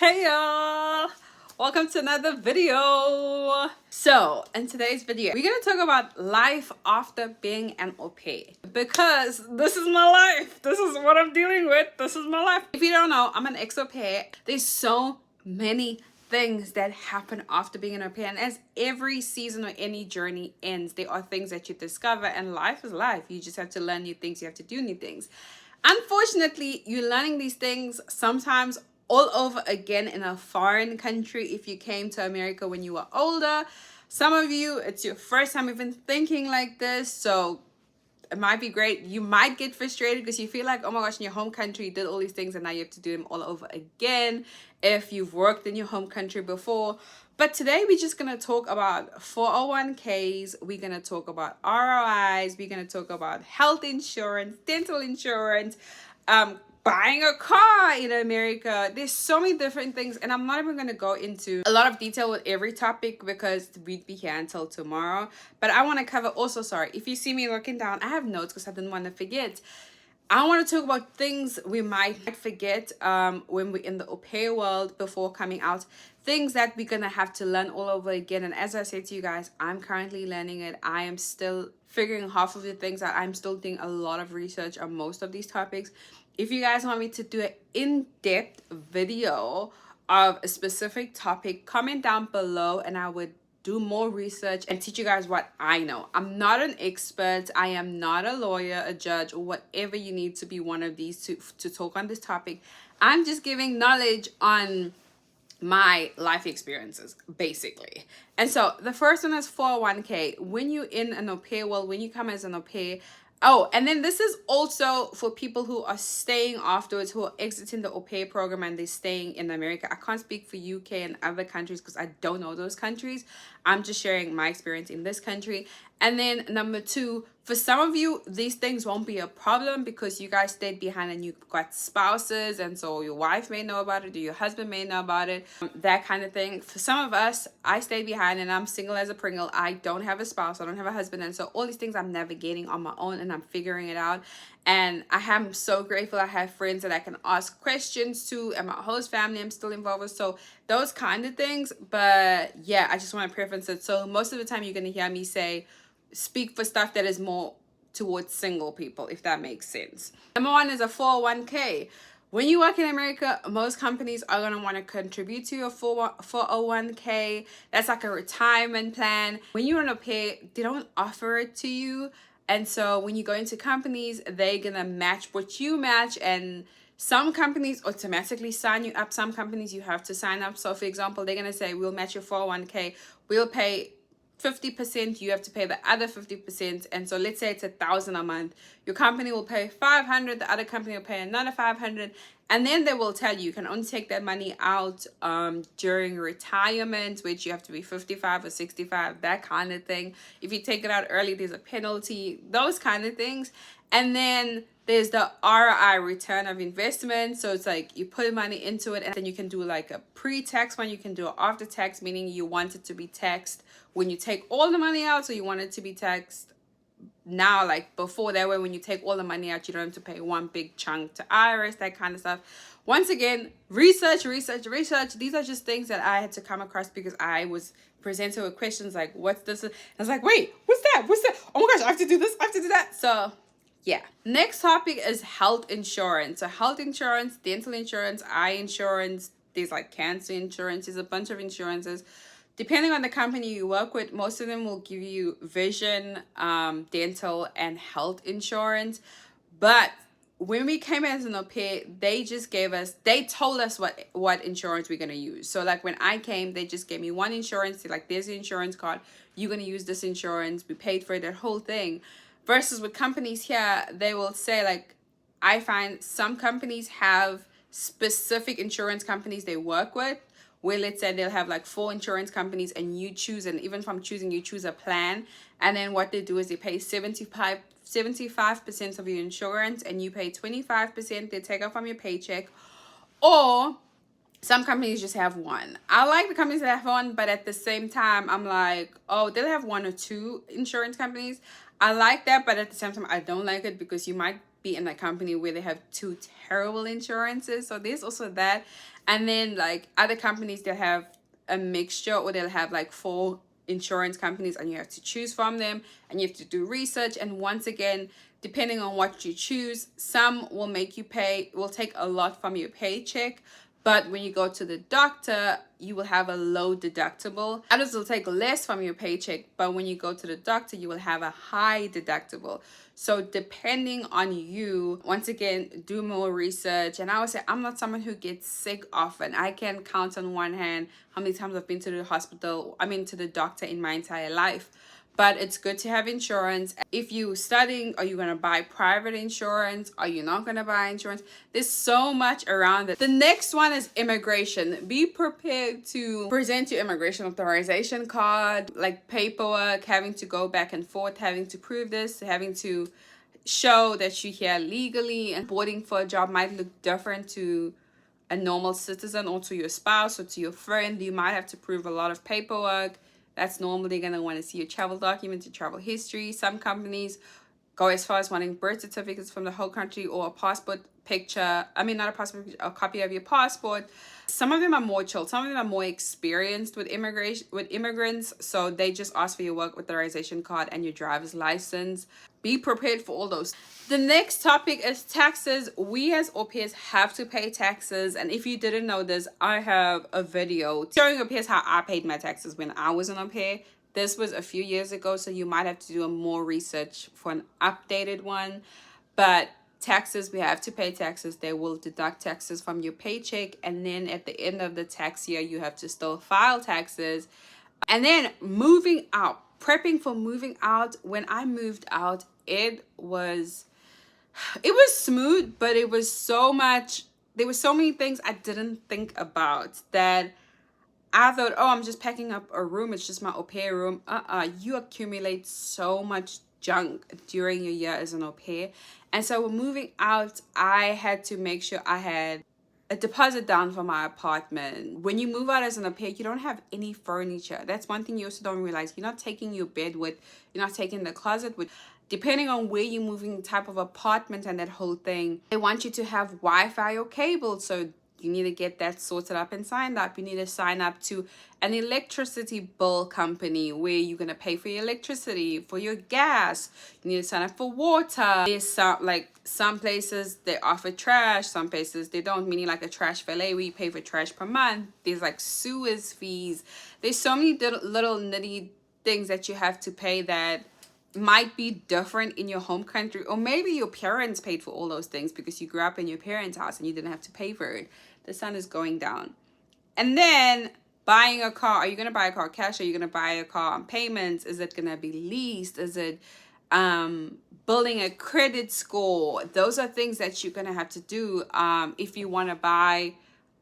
Hey y'all, welcome to another video. So in today's video we're gonna talk about life after being an au pair, because this is my life. This is what I'm dealing with. This is my life. If you don't know, I'm an ex au pair. There's so many things that happen after being an au pair, and as every season or any journey ends, there are things that you discover, and life is life. You just have to learn new things. You have to do new things. Unfortunately, you're learning these things sometimes all over again in a foreign country. If you came to America when you were older, some of you, it's your first time even thinking like this, so it might be great. You might get frustrated because you feel like, oh my gosh, in your home country you did all these things and now you have to do them all over again if you've worked in your home country before. But today we're just going to talk about 401ks. We're going to talk about ROIs. We're going to talk about health insurance, dental insurance, buying a car in America. There's so many different things, and I'm not even going to go into a lot of detail with every topic because we'd be here until tomorrow. But I want to cover also, sorry, if you see me looking down, I have notes because I didn't want to forget. I want to talk about things we might forget when we're in the au pair world before coming out. Things that we're going to have to learn all over again. And as I said to you guys, I'm currently learning it. I am still figuring half of the things out. I'm still doing a lot of research on most of these topics. If you guys want me to do an in-depth video of a specific topic, comment down below and I would do more research and teach you guys what I know. I'm not an expert. I am not a lawyer, a judge, or whatever you need to be one of these to talk on this topic. I'm just giving knowledge on my life experiences, basically. And so the first one is 401k. When you're in an au pair world, when you come as an au pair, oh, and then this is also for people who are staying afterwards, who are exiting the au pair program and they're staying in America. I can't speak for UK and other countries because I don't know those countries. I'm just sharing my experience in this country. And then number two, for some of you, these things won't be a problem because you guys stayed behind and you got spouses, and so your wife may know about it or your husband may know about it, that kind of thing. For some of us, I stayed behind and I'm single as a Pringle. I don't have a spouse, I don't have a husband, and so all these things I'm navigating on my own and I'm figuring it out. And I am so grateful I have friends that I can ask questions to, and my host family I'm still involved with, so those kind of things. But yeah, I just want to preference it. So most of the time you're going to hear me speak for stuff that is more towards single people, if that makes sense. Number one is a 401k. When you work in America, most companies are going to want to contribute to your 401k. That's like a retirement plan. When you're an au pair, they don't offer it to you. And so when you go into companies, they're going to match what you match. And some companies automatically sign you up. Some companies you have to sign up. So for example, they're going to say, we'll match your 401k. We'll pay 50%, you have to pay the other 50%. And so let's say it's $1,000 a month. Your company will pay $500, the other company will pay another $500. And then they will tell you can only take that money out during retirement, which you have to be 55 or 65, that kind of thing. If you take it out early, there's a penalty, those kind of things. And then there's the ROI, return of investment. So it's like you put money into it and then you can do like a pre-tax one. You can do it after tax, meaning you want it to be taxed when you take all the money out. So you want it to be taxed now, like before. That way when you take all the money out, you don't have to pay one big chunk to IRS, that kind of stuff. Once again, research. These are just things that I had to come across because I was presented with questions like, what's this? And I was like, wait, what's that? Oh my gosh, I have to do this, I have to do that. So yeah. Next topic is health insurance. So health insurance, dental insurance, eye insurance, there's like cancer insurance, there's a bunch of insurances. Depending on the company you work with, most of them will give you vision, dental, and health insurance. But when we came as an au pair, they told us what insurance we're going to use. So like when I came, they just gave me one insurance. They're like, there's the insurance card. You're going to use this insurance. We paid for it, that whole thing. Versus with companies here, they will say, like, I find some companies have specific insurance companies they work with, where let's say they'll have like 4 insurance companies and you choose, and even from choosing, you choose a plan. And then what they do is they pay 75% of your insurance and you pay 25%. They take off from your paycheck. Or some companies just have one. I like the companies that have one, but at the same time, I'm like, oh, they'll have 1 or 2 insurance companies. I like that, but at the same time, I don't like it because you might be in a company where they have 2 terrible insurances. So there's also that. And then like other companies, they'll have a mixture, or they'll have like 4 insurance companies, and you have to choose from them, and you have to do research. And once again, depending on what you choose, some will make you pay, will take a lot from your paycheck. But when you go to the doctor, you will have a low deductible. Others will take less from your paycheck, but when you go to the doctor, you will have a high deductible. So depending on you, once again, do more research. And I would say I'm not someone who gets sick often. I can count on one hand how many times I've been to the hospital, to the doctor in my entire life. But it's good to have insurance. If you're studying, are you going to buy private insurance? Are you not going to buy insurance? There's so much around it. The next one is immigration. Be prepared to present your immigration authorization card, like paperwork, having to go back and forth, having to prove this, having to show that you're here legally. And boarding for a job might look different to a normal citizen, or to your spouse, or to your friend. You might have to prove a lot of paperwork. That's normally going to want to see your travel documents, your travel history. Some companies go as far as wanting birth certificates from the whole country, or a passport picture. Not a passport picture, a copy of your passport. Some of them are more chill. Some of them are more experienced with immigrants. So they just ask for your work authorization card and your driver's license. Be prepared for all those. The next topic is taxes. We as au pairs have to pay taxes. And if you didn't know this, I have a video showing au pairs how I paid my taxes when I was an au pair. This was a few years ago, so you might have to do more research for an updated one. But taxes, we have to pay taxes. They will deduct taxes from your paycheck. And then at the end of the tax year, you have to still file taxes. And then moving out. Prepping for moving out. When I moved out, it was smooth, but it was so much, there were so many things I didn't think about, that I thought, oh, I'm just packing up a room, it's just my au pair room. You accumulate so much junk during your year as an au pair. And so when moving out, I had to make sure I had a deposit down for my apartment. When you move out as an au pair, you don't have any furniture. That's one thing you also don't realize. You're not taking your bed with, you're not taking the closet with. Depending on where you're moving, type of apartment and that whole thing, they want you to have Wi-Fi or cable. So you need to get that sorted up and signed up. You need to sign up to an electricity bill company where you're going to pay for your electricity, for your gas. You need to sign up for water. There's some places they offer trash, some places they don't, meaning like a trash valet where you pay for trash per month. There's like sewers fees. There's so many little nitty things that you have to pay that might be different in your home country, or maybe your parents paid for all those things because you grew up in your parents' house and you didn't have to pay for it. The sun is going down. And then buying a car. Are you going to buy a car cash? Are you going to buy a car on payments? Is it going to be leased? Is it building a credit score? Those are things that you're going to have to do if you want to buy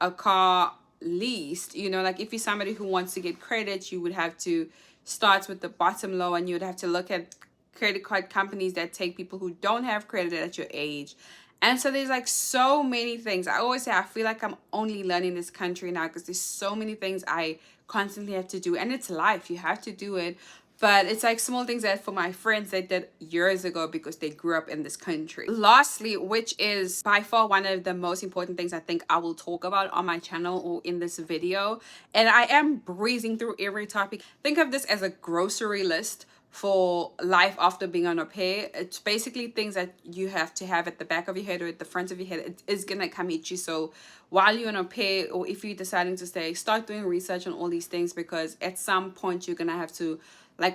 a car leased. Like if you're somebody who wants to get credit, you would have to start with the bottom low, and you would have to look at credit card companies that take people who don't have credit at your age. And so there's like so many things. I always say I feel like I'm only learning this country now, because there's so many things I constantly have to do, and it's life, you have to do it. But it's like small things that for my friends they did years ago because they grew up in this country. Lastly, which is by far one of the most important things I think I will talk about on my channel or in this video, and I am breezing through every topic. Think of this as a grocery list for life after being an au pair. It's basically things that you have to have at the back of your head or at the front of your head. It is gonna come at you. So while you're an au pair, or if you're deciding to stay, start doing research on all these things, because at some point you're gonna have to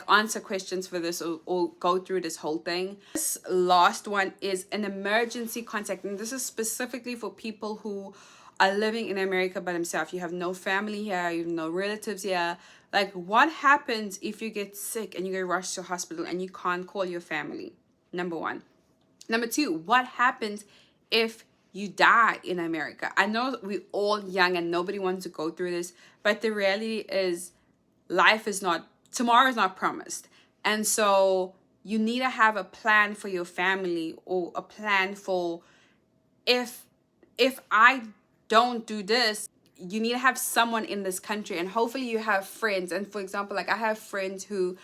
answer questions for this, or go through this whole thing. This last one is an emergency contact, and this is specifically for people who are living in America by themselves. You have no family here, you have no relatives here. Like, what happens if you get sick and you get rushed to hospital and you can't call your family? Number one. Number two, what happens if you die in America? I know we're all young and nobody wants to go through this, but the reality is tomorrow is not promised. And so you need to have a plan for your family, or a plan for if I don't do this. You need to have someone in this country, and hopefully you have friends. And for example, I have friends who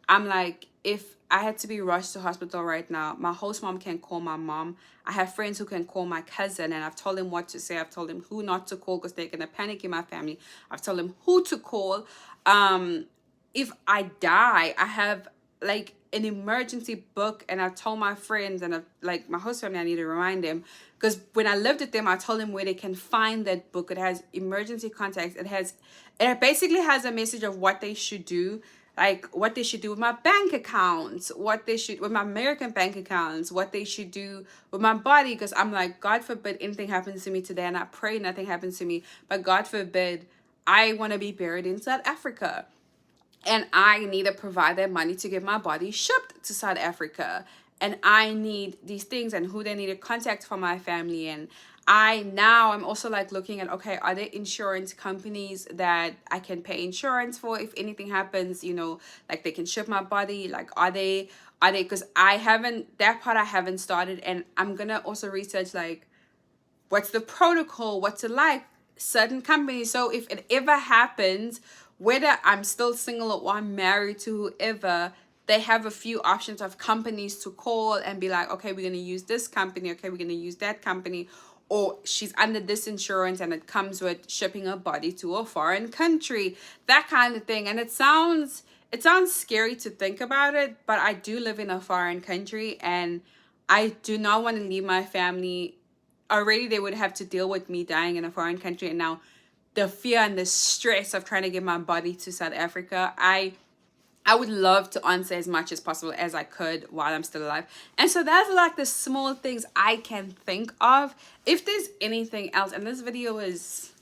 I'm like, if I had to be rushed to hospital right now, my host mom can call my mom. I have friends who can call my cousin, and I've told him what to say. I've told him who not to call because they're gonna panic in my family. I've told him who to call. If I die, I have like an emergency book, and I've told my friends and I've, like my host family, I need to remind them, because when I lived with them, I told them where they can find that book. It has emergency contacts. It basically has a message of what they should do, like what they should do with my bank accounts, what they should with my American bank accounts, what they should do with my body. Because I'm like, God forbid anything happens to me today, and I pray nothing happens to me, but God forbid I want to be buried in South Africa, and I need to provide that money to get my body shipped to South Africa, and I need these things and who they need to contact for my family. And I'm also like looking at, okay, are there insurance companies that I can pay insurance for if anything happens, like they can ship my body, like are they, because I haven't, that part I haven't started. And I'm gonna also research like what's the protocol, what's it like, certain companies. So if it ever happens, whether I'm still single or I'm married to whoever, they have a few options of companies to call and be like, okay, we're going to use this company, okay, we're going to use that company, or she's under this insurance and it comes with shipping a body to a foreign country, that kind of thing. And it sounds scary to think about it, but I do live in a foreign country, and I do not want to leave my family. Already they would have to deal with me dying in a foreign country, and now the fear and the stress of trying to get my body to South Africa. I would love to answer as much as possible as I could while I'm still alive. And so that's like the small things I can think of. If there's anything else, and this video is,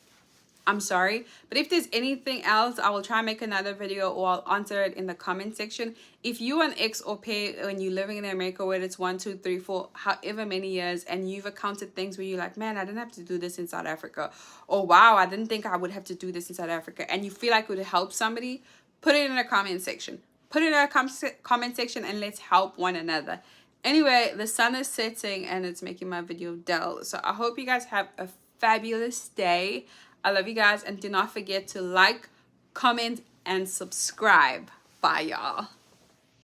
I'm sorry, but if there's anything else, I will try and make another video, or I'll answer it in the comment section. If you're an ex au pair and you're living in America, whether it's 1, 2, 3, 4, however many years, and you've encountered things where you're like, man, I didn't have to do this in South Africa, or wow, I didn't think I would have to do this in South Africa, and you feel like it would help somebody, put it in the comment section. Put it in the comment section, and let's help one another. Anyway, the sun is setting and it's making my video dull. So I hope you guys have a fabulous day. I love you guys, and do not forget to like, comment, and subscribe. Bye, y'all.